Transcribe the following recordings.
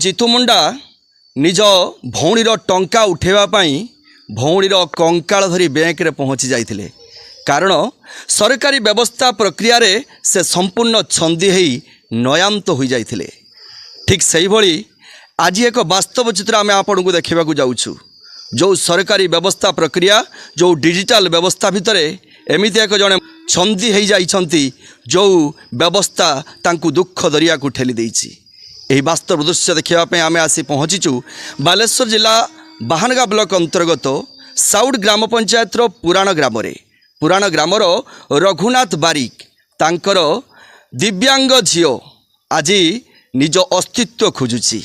ଜିତୁ ମୁଣ୍ଡା ନିଜ ଭଉଣୀର ଟଙ୍କା ଉଠାଇବା ପାଇଁ ଭଉଣୀର କଙ୍କାଳ ଧରି ବ୍ୟାଙ୍କରେ ପହଞ୍ଚି ଯାଇଥିଲେ। କାରଣ ସରକାରୀ ବ୍ୟବସ୍ଥା ପ୍ରକ୍ରିୟାରେ ସେ ସମ୍ପୂର୍ଣ୍ଣ ଛନ୍ଦି ହୋଇ ନୟାନ୍ତ ହୋଇଯାଇଥିଲେ। ଠିକ୍ ସେହିଭଳି ଆଜି ଏକ ବାସ୍ତବ ଚିତ୍ର ଆମେ ଆପଣଙ୍କୁ ଦେଖିବାକୁ ଯାଉଛୁ। ଯେଉଁ ସରକାରୀ ବ୍ୟବସ୍ଥା ପ୍ରକ୍ରିୟା, ଯେଉଁ ଡିଜିଟାଲ ବ୍ୟବସ୍ଥା ଭିତରେ ଏମିତି ଏକ ଜଣେ ଛନ୍ଦି ହୋଇଯାଇଛନ୍ତି, ଯେଉଁ ବ୍ୟବସ୍ଥା ତାଙ୍କୁ ଦୁଃଖ ଦରିଆକୁ ଠେଲି ଦେଇଛି। ଏହି ବାସ୍ତବ ଦୃଶ୍ୟ ଦେଖିବା ପାଇଁ ଆମେ ଆସି ପହଞ୍ଚିଛୁ ବାଲେଶ୍ୱର ଜିଲ୍ଲା ବାହାନଗା ବ୍ଲକ ଅନ୍ତର୍ଗତ ସାଉଡ଼ ଗ୍ରାମ ପଞ୍ଚାୟତର ପୁରାଣ ଗ୍ରାମର ରଘୁନାଥ ବାରିକ ତାଙ୍କର ଦିବ୍ୟାଙ୍ଗ ଝିଅ ଆଜି ନିଜ ଅସ୍ତିତ୍ୱ ଖୋଜୁଛି।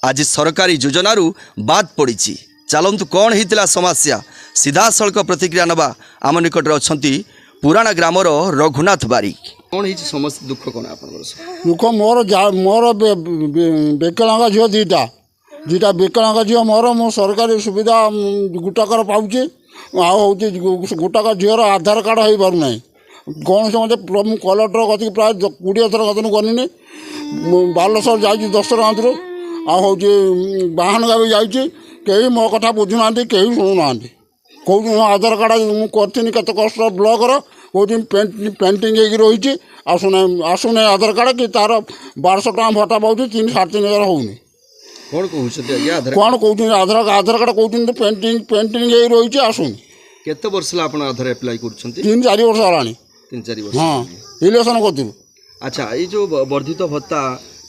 ଆଜି ସରକାରୀ ଯୋଜନାରୁ ବାଦ୍ ପଡ଼ିଛି। ଚାଲନ୍ତୁ କ'ଣ ହେଇଥିଲା ସମସ୍ୟା, ସିଧାସଳଖ ପ୍ରତିକ୍ରିୟା ନେବା। ଆମ ନିକଟରେ ଅଛନ୍ତି ପୁରାଣ ଗ୍ରାମର ରଘୁନାଥ ବାରିକ। କ'ଣ ହେଇଛି ସମସ୍ୟା, ଦୁଃଖ କ'ଣ ଆପଣଙ୍କର? ଦୁଃଖ ମୋର ବିକଳାଙ୍ଗ ଝିଅ ଦୁଇଟା ବିକଳାଙ୍ଗ ଝିଅ ମୋର। ମୁଁ ସରକାରୀ ସୁବିଧା ଗୋଟାକର ପାଉଛି, ଆଉ ହେଉଛି ଗୋଟାକ ଝିଅର ଆଧାର କାର୍ଡ଼ ହେଇପାରୁନାହିଁ। କୌଣସି ମତେ ମୁଁ କଲେକ୍ଟର କତିକି ପ୍ରାୟ 20 ଥର କତିକି ଗଲିନି। ବାଲେଶ୍ୱର ଯାଇଛି 10 ଥର ଗାଁରୁ, ଆଉ ହେଉଛି ବାହାନଗା ବି ଯାଇଛି। କେହି ମୋ କଥା ବୁଝୁନାହାନ୍ତି, କେହି ଶୁଣୁନାହାନ୍ତି। କହୁଛି ମୋ ଆଧାର କାର୍ଡ଼ ମୁଁ କରିଥିଲି କେତେ କଷ୍ଟ ବ୍ଲକର, କହୁଛି ପେଣ୍ଟିଂ ହେଇକି ରହିଛି, ଆସୁନାହିଁ ଆଧାର କାର୍ଡ଼, କି ତା'ର 1200 ଟଙ୍କା ଭତ୍ତା ପାଉଛି, 3,500 ହେଉନି। କ'ଣ କହୁଛନ୍ତି ଆଜ୍ଞା? କ'ଣ କହୁଛନ୍ତି ଆଧାର କାର୍ଡ଼ କହୁଛନ୍ତି ପେଣ୍ଟିଂ ହେଇକି ରହିଛି, ଆସୁନି। କେତେ ବର୍ଷ ହେଲା ଆପଣ ଆଧାର ଆପ୍ଲାଏ କରୁଛନ୍ତି? 3-4 ବର୍ଷ ହେଲାଣି। 3-4 ବର୍ଷ? ହଁ, ଇଲେକ୍ସନ୍ କରିଥିଲୁ। ଆଚ୍ଛା, ଏଇ ଯେଉଁ ବର୍ଦ୍ଧିତ ଭତ୍ତା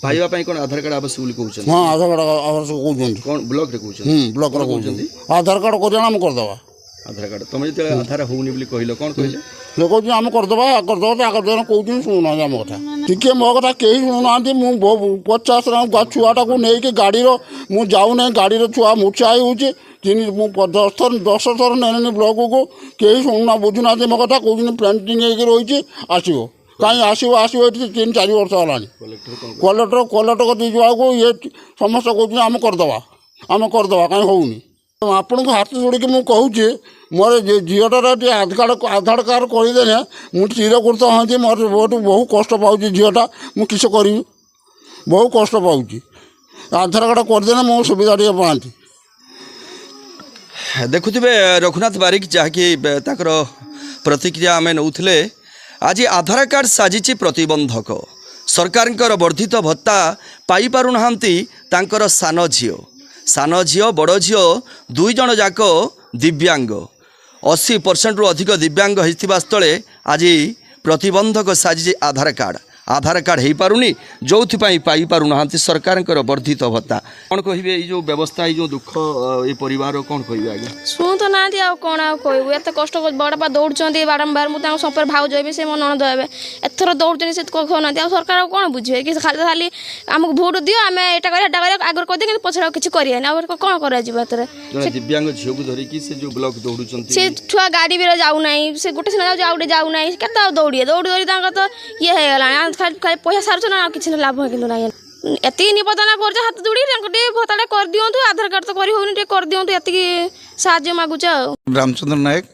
ପାଇବା ପାଇଁ କ'ଣ ଆଧାର କାର୍ଡ଼ ଆବଶ୍ୟକ ବୋଲି କହୁଛନ୍ତି? ହଁ, ଆଧାର କାର୍ଡ଼ ଆବଶ୍ୟକ କହୁଛନ୍ତି। କ'ଣ ବ୍ଲକରେ କହୁଛନ୍ତି? ବ୍ଲକରେ କହୁଛନ୍ତି ଆଧାର କାର୍ଡ଼ କରିବା ଆମେ କରିଦେବା। ଆଧାର କାର୍ଡ଼ ତମେ ଯେତେବେଳେ ଆଧାର ହେଉନି ବୋଲି କହିଲ, କ'ଣ କହିଲେ? ସେ କହୁଛନ୍ତି ଆମେ କରିଦେବା ତାଙ୍କର କହୁଛନ୍ତି, ଶୁଣୁନାହାନ୍ତି ଆମ କଥା। ଟିକେ ମୋ କଥା କେହି ଶୁଣୁନାହାନ୍ତି। ମୁଁ 50 ଟଙ୍କା ଛୁଆଟାକୁ ନେଇକି ଗାଡ଼ିର ମୁଁ ଯାଉନାହିଁ, ଗାଡ଼ିର ଛୁଆ ମୂର୍ଚ୍ଛା ହେଉଛି। ମୁଁ 10 ଥର ନେଲିନି ବ୍ଲକକୁ, କେହି ବୁଝୁନାହାନ୍ତି ମୋ କଥା। କହୁଛନ୍ତି ପେଣ୍ଟିଂ ହେଇକି ରହିଛି, ଆସିବ। କାହିଁ ଆସିବ ଏଠି 3-4 ବର୍ଷ ହେଲାଣି। କଲେକ୍ଟର କତିକି ଯିବାକୁ ଇଏ ସମସ୍ତେ କହୁଛନ୍ତି ଆମେ କରିଦେବା କାହିଁ ହେଉନି। ଆପଣଙ୍କୁ ହାତ ଯୋଡ଼ିକି ମୁଁ କହୁଛି, ମୋର ଝିଅଟାର ଟିକେ ଆଧାର କାର୍ଡ଼ କରିଦେଲେ ମୁଁ ଚିରକୃତ ହୁଅନ୍ତି। ମୋର ବହୁ କଷ୍ଟ ପାଉଛି ଝିଅଟା, ମୁଁ କିସ କରିବି, ବହୁ କଷ୍ଟ ପାଉଛି। ଆଧାର କାର୍ଡ଼ କରିଦେଲେ ମୁଁ ସୁବିଧା ଟିକେ ପାଆନ୍ତି। ଦେଖୁଥିବେ ରଘୁନାଥ ବାରିକ, ଯାହାକି ତାଙ୍କର ପ୍ରତିକ୍ରିୟା ଆମେ ନେଉଥିଲେ। ଆଜି ଆଧାର କାର୍ଡ଼ ସାଜିଛି ପ୍ରତିବନ୍ଧକ। ସରକାରଙ୍କର ବର୍ଦ୍ଧିତ ଭତ୍ତା ପାଇପାରୁନାହାନ୍ତି ତାଙ୍କର ସାନ ଝିଅ ବଡ଼ ଝିଅ 2 ଜଣ ଯାକ ଦିବ୍ୟାଙ୍ଗ। 80%ରୁ ଅଧିକ ଦିବ୍ୟାଙ୍ଗ ହୋଇଥିବା ସ୍ଥଳେ ଆଜି ପ୍ରତିବନ୍ଧକ ସାଜିଛି ଆଧାର କାର୍ଡ଼ ହେଇପାରୁନି, ଯେଉଁଥିପାଇଁ ପାଇପାରୁନାହାନ୍ତି ସରକାରଙ୍କର ବର୍ଦ୍ଧିତ ଭତ୍ତା। କ'ଣ କହିବେ ଏଇ ଯେଉଁ ବ୍ୟବସ୍ଥା, ଏଇ ଯେଉଁ ଦୁଃଖ ଏ ପରିବାର, କ'ଣ କହିବେ ଆଜ୍ଞା? ଶୁଣୁ ତ ନାହାନ୍ତି, ଆଉ କ'ଣ ଆଉ କହିବୁ। ଏତେ କଷ୍ଟ ବଡ଼ପା ଦୌଡ଼ୁଛନ୍ତି ବାରମ୍ବାର। ମୁଁ ତାଙ୍କ ସମ୍ପର୍କ ଭାଉଜ ହେବି, ସେ ମୋ ନଣନ୍ଦ ହେବେ। ଏଥର ଦୌଡ଼ୁଛନ୍ତି, ସେ କହୁନାହାନ୍ତି। ଆଉ ସରକାର ଆଉ କ'ଣ ବୁଝିବେ କି? ଖାଲି ଆମକୁ ଭୋଟ ଦିଅ, ଆମେ ଏଇଟା କରିବା ଆଗରୁ କରିଦିଅ, କିନ୍ତୁ ପଛରେ ଆଉ କିଛି କରିବାନି। ଆଉ କ'ଣ କରାଯିବ ଏଥିରେ? ଦିବ୍ୟାଙ୍ଗ ଝିଅକୁ ଧରିକି ସେ ଯେଉଁ ବ୍ଲକ ଦୌଡ଼ୁଛନ୍ତି, ସେ ଛୁଆ ଗାଡ଼ି ବି ଯାଉନାହିଁ। ସେ ଗୋଟେ ସିନା ଯାଉଛି, ଆଉ ଗୋଟେ ଯାଉନାହିଁ। କେତେ ଆଉ ଦୌଡ଼ି ତାଙ୍କର ତ ଇଏ ହେଇଗଲାଣି। ଖାଲି ପଇସା ସାରୁଛ ନା, ଆଉ କିଛି ଲାଭ କିନ୍ତୁ ନାହିଁ। ଏତିକି ନିବେଦନ କରୁଛ ହାତ ଯୋଡ଼ି, ତାଙ୍କୁ ଟିକେ ଭତ୍ତାଟା କରିଦିଅନ୍ତୁ। ଆଧାର କାର୍ଡ଼ ତ କରି ହେଉନି, ଟିକେ କରିଦିଅନ୍ତୁ। ଏତିକି ସାହାଯ୍ୟ ମାଗୁଛ। ଆଉ ରାମଚନ୍ଦ୍ର ନାୟକ,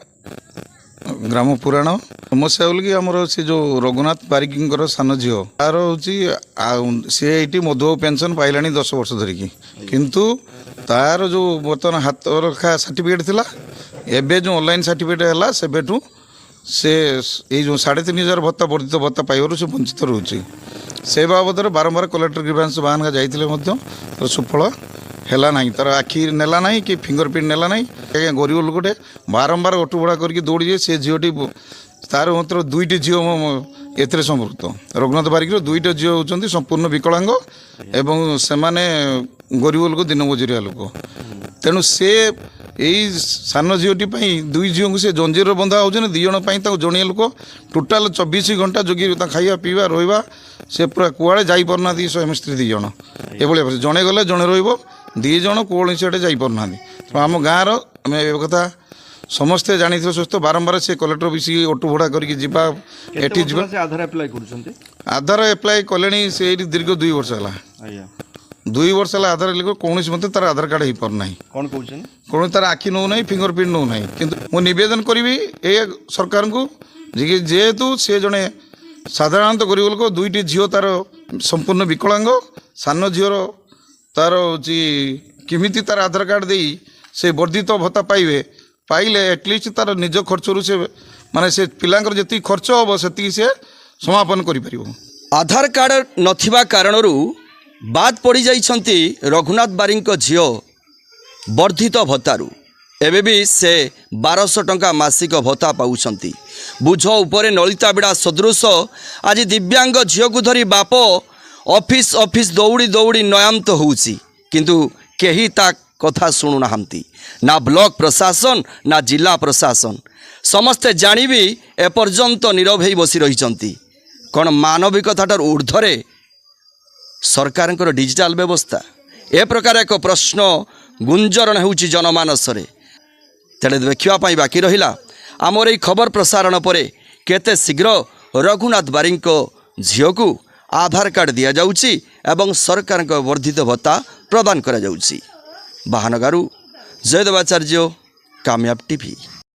ଗ୍ରାମ ପୁରାଣ। ସମସ୍ୟା ବୋଲି କି ଆମର ସେ ଯେଉଁ ରଘୁନାଥ ବାରିକଙ୍କର ସାନ ଝିଅ, ତାର ହେଉଛି ସେ ଏଇଠି ମଧୁବାବୁ ପେନ୍ସନ୍ ପାଇଲାଣି 10 ବର୍ଷ ଧରିକି। କିନ୍ତୁ ତାର ଯେଉଁ ବର୍ତ୍ତମାନ ହାତ ରଖା ସାର୍ଟିଫିକେଟ୍ ଥିଲା, ଏବେ ଯେଉଁ ଅନଲାଇନ୍ ସାର୍ଟିଫିକେଟ୍ ହେଲା, ସେବେଠୁ ସେ ଏଇ ଯେଉଁ 3,500 ଭତ୍ତା ବର୍ଦ୍ଧିତ ଭତ୍ତା ପାଇବାରୁ ସେ ବଞ୍ଚିତ ରହୁଛି। ସେ ବାବଦରେ ବାରମ୍ବାର କଲେକ୍ଟର ଗ୍ରିଭାନ୍ସ ବାହାନଗା ଯାଇଥିଲେ ମଧ୍ୟ ତାର ସୁଫଳ ହେଲା ନାହିଁ। ତାର ଆଖି ନେଲା ନାହିଁ କି ଫିଙ୍ଗର ପ୍ରିଣ୍ଟ ନେଲା ନାହିଁ। ଆଜ୍ଞା, ଗରିବ ଲୋକଟେ ବାରମ୍ବାର ଅଟୁ ଭଡ଼ା କରିକି ଦୌଡ଼ିଯାଏ। ସେ ଝିଅଟି, ତାର ମାତ୍ର 2ଟି ଝିଅ ଏଥିରେ ସମ୍ପୃକ୍ତ। ରଘୁନାଥ ବାରିକର 2ଟା ଝିଅ ହେଉଛନ୍ତି ସମ୍ପୂର୍ଣ୍ଣ ବିକଳାଙ୍ଗ, ଏବଂ ସେମାନେ ଗରିବ ଲୋକ, ଦିନ ମଜୁରିଆ ଲୋକ। ତେଣୁ ସେ ଏଇ ସାନ ଝିଅଟି ପାଇଁ 2 ଝିଅଙ୍କୁ ସେ ଜଞ୍ଜିରରେ ବନ୍ଧା ହେଉଛନ୍ତି। 2 ଜଣ ପାଇଁ ତାଙ୍କୁ ଜଣିଆ ଲୋକ ଟୋଟାଲ୍ 24 ଘଣ୍ଟା ଜଗି ତାଙ୍କ ଖାଇବା ପିଇବା ରହିବା, ସେ ପୁରା କୁଆଡ଼େ ଯାଇପାରୁନାହାନ୍ତି। ସ୍ୱାମୀ ସ୍ତ୍ରୀ 2 ଜଣ ଏଭଳିଆ, ଜଣେ ଗଲେ ଜଣେ ରହିବ, 2 ଜଣ କୌଣସି ଆଡ଼େ ଯାଇପାରୁନାହାନ୍ତି। ତେଣୁ ଆମ ଗାଁର ଆମେ ଏ କଥା ସମସ୍ତେ ଜାଣିଥିବେ। ସୁସ୍ଥ ବାରମ୍ବାର ସେ କଲେକ୍ଟର ମିଶିକି ଅଟୋ ଭଡ଼ା କରିକି ଯିବା, ଏଠି ଯିବା। ଆଧାର ଆପ୍ଲାଏ କରୁଛନ୍ତି? ଆଧାର ଆପ୍ଲାଏ କଲେଣି ସେ ଏଇଠି ଦୀର୍ଘ 2 ବର୍ଷ ହେଲା। 2 ବର୍ଷ ହେଲା ଆଧାର ଲିଖ, କୌଣସି ମତେ ତାର ଆଧାର କାର୍ଡ଼ ହେଇପାରୁନାହିଁ। କ'ଣ କହୁଛନ୍ତି? କୌଣସି ତାର ଆଖି ନେଉନାହିଁ, ଫିଙ୍ଗର ପ୍ରିଣ୍ଟ ନେଉନାହିଁ। କିନ୍ତୁ ମୁଁ ନିବେଦନ କରିବି ଏ ସରକାରଙ୍କୁ, ଯେହେତୁ ସେ ଜଣେ ସାଧାରଣତଃ ଗରିବ ଲୋକ, 2ଟି ଝିଅ ତାର ସମ୍ପୂର୍ଣ୍ଣ ବିକଳାଙ୍ଗ, ସାନ ଝିଅର ତାର ହେଉଛି କେମିତି ତାର ଆଧାର କାର୍ଡ଼ ଦେଇ ସେ ବର୍ଦ୍ଧିତ ଭତ୍ତା ପାଇଲେ ଆଟଲିଷ୍ଟ ତାର ନିଜ ଖର୍ଚ୍ଚରୁ ସେ ମାନେ ସେ ପିଲାଙ୍କର ଯେତିକି ଖର୍ଚ୍ଚ ହେବ ସେତିକି ସେ ସମାପନ କରିପାରିବ। ଆଧାର କାର୍ଡ଼ ନଥିବା କାରଣରୁ ବାଦ୍ ପଡ଼ିଯାଇଛନ୍ତି ରଘୁନାଥ ବାରିଙ୍କ ଝିଅ ବର୍ଦ୍ଧିତ ଭତ୍ତାରୁ। ଏବେ ବି ସେ 1200 ଟଙ୍କା ମାସିକ ଭତ୍ତା ପାଉଛନ୍ତି। ବୁଝ ଉପରେ ନଳିତାବିଡ଼ା ସଦୃଶ ଆଜି ଦିବ୍ୟାଙ୍ଗ ଝିଅକୁ ଧରି ବାପ ଅଫିସ୍ ଦୌଡ଼ି ଦୌଡ଼ି ନୟାନ୍ତ ହେଉଛି, କିନ୍ତୁ କେହି ତା କଥା ଶୁଣୁନାହାନ୍ତି, ନା ବ୍ଲକ ପ୍ରଶାସନ ନା ଜିଲ୍ଲା ପ୍ରଶାସନ। ସମସ୍ତେ ଜାଣିବି ଏପର୍ଯ୍ୟନ୍ତ ନୀରବ ହେଇ ବସି ରହିଛନ୍ତି। କ'ଣ ମାନବିକତାଠାରୁ ଊର୍ଦ୍ଧ୍ୱରେ ସରକାରଙ୍କର ଡିଜିଟାଲ ବ୍ୟବସ୍ଥା? ଏ ପ୍ରକାର ଏକ ପ୍ରଶ୍ନ ଗୁଞ୍ଜରଣ ହେଉଛି ଜନମାନସରେ। ତେଣୁ ଦେଖିବା ପାଇଁ ବାକି ରହିଲା ଆମର ଏହି ଖବର ପ୍ରସାରଣ ପରେ କେତେ ଶୀଘ୍ର ରଘୁନାଥ ବାରିଙ୍କ ଝିଅକୁ ଆଧାର କାର୍ଡ଼ ଦିଆଯାଉଛି ଏବଂ ସରକାରଙ୍କ ବର୍ଦ୍ଧିତ ଭତ୍ତା ପ୍ରଦାନ କରାଯାଉଛି। ବାହାନଗାରୁ ଜୟଦେବାଚାର୍ଯ୍ୟ, କାମୟାବ ଟିଭି।